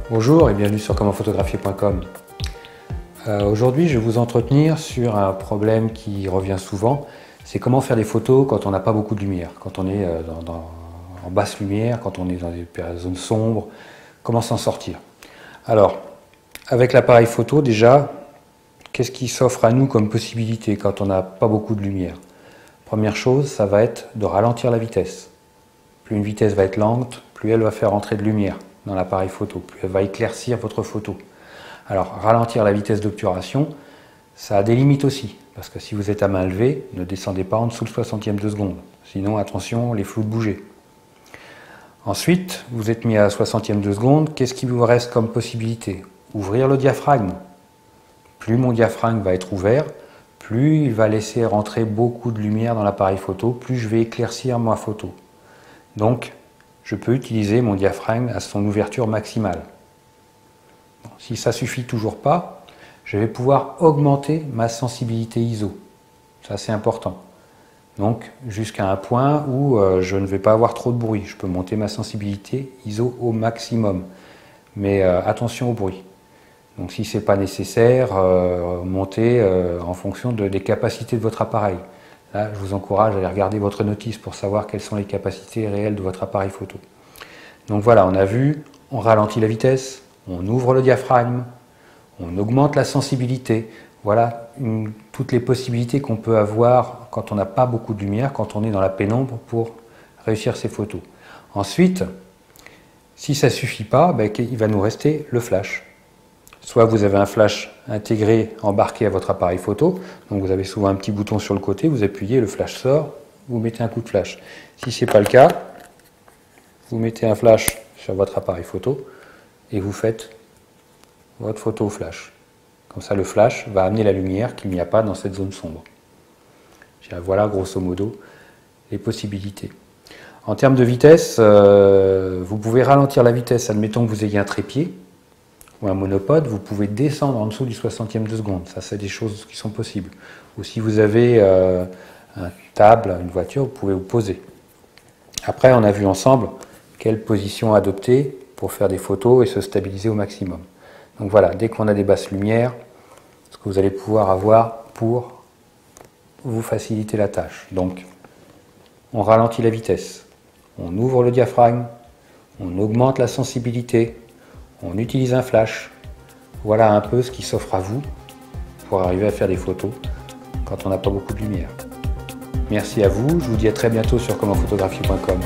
Bonjour et bienvenue sur commentphotographier.com. Aujourd'hui, je vais vous entretenir sur un problème qui revient souvent, c'est comment faire des photos quand on n'a pas beaucoup de lumière, quand on est en basse lumière, quand on est dans des zones sombres, comment s'en sortir. Alors, avec l'appareil photo déjà, qu'est-ce qui s'offre à nous comme possibilité quand on n'a pas beaucoup de lumière? Première chose, ça va être de ralentir la vitesse. Plus une vitesse va être lente, plus elle va faire entrer de lumière dans l'appareil photo, plus elle va éclaircir votre photo. Alors, ralentir la vitesse d'obturation, ça a des limites aussi, parce que si vous êtes à main levée, ne descendez pas en dessous le 60e de seconde. Sinon, attention, les flous de bouger. Ensuite, vous êtes mis à 60e de seconde, qu'est-ce qui vous reste comme possibilité? Ouvrir le diaphragme. Plus mon diaphragme va être ouvert, plus il va laisser rentrer beaucoup de lumière dans l'appareil photo, plus je vais éclaircir ma photo. Donc, je peux utiliser mon diaphragme à son ouverture maximale. Si ça ne suffit toujours pas, je vais pouvoir augmenter ma sensibilité ISO. Ça, c'est important. Donc, jusqu'à un point où je ne vais pas avoir trop de bruit. Je peux monter ma sensibilité ISO au maximum. Mais attention au bruit. Donc, si ce n'est pas nécessaire, montez en fonction des capacités de votre appareil. Là, je vous encourage à aller regarder votre notice pour savoir quelles sont les capacités réelles de votre appareil photo. Donc voilà, on a vu, on ralentit la vitesse, on ouvre le diaphragme, on augmente la sensibilité. Voilà toutes les possibilités qu'on peut avoir quand on n'a pas beaucoup de lumière, quand on est dans la pénombre pour réussir ses photos. Ensuite, si ça ne suffit pas, il va nous rester le flash. Soit vous avez un flash intégré, embarqué à votre appareil photo, donc vous avez souvent un petit bouton sur le côté, vous appuyez, le flash sort, vous mettez un coup de flash. Si ce n'est pas le cas, vous mettez un flash sur votre appareil photo et vous faites votre photo au flash. Comme ça, le flash va amener la lumière qu'il n'y a pas dans cette zone sombre. Voilà, grosso modo, les possibilités. En termes de vitesse, vous pouvez ralentir la vitesse, admettons que vous ayez un trépied ou un monopode, vous pouvez descendre en dessous du 60e de seconde. Ça, c'est des choses qui sont possibles. Ou si vous avez une table, une voiture, vous pouvez vous poser. Après, on a vu ensemble quelle position adopter pour faire des photos et se stabiliser au maximum. Donc voilà, dès qu'on a des basses lumières, ce que vous allez pouvoir avoir pour vous faciliter la tâche. Donc, on ralentit la vitesse, on ouvre le diaphragme, on augmente la sensibilité, on utilise un flash. Voilà un peu ce qui s'offre à vous pour arriver à faire des photos quand on n'a pas beaucoup de lumière. Merci à vous, je vous dis à très bientôt sur commentphotographier.com.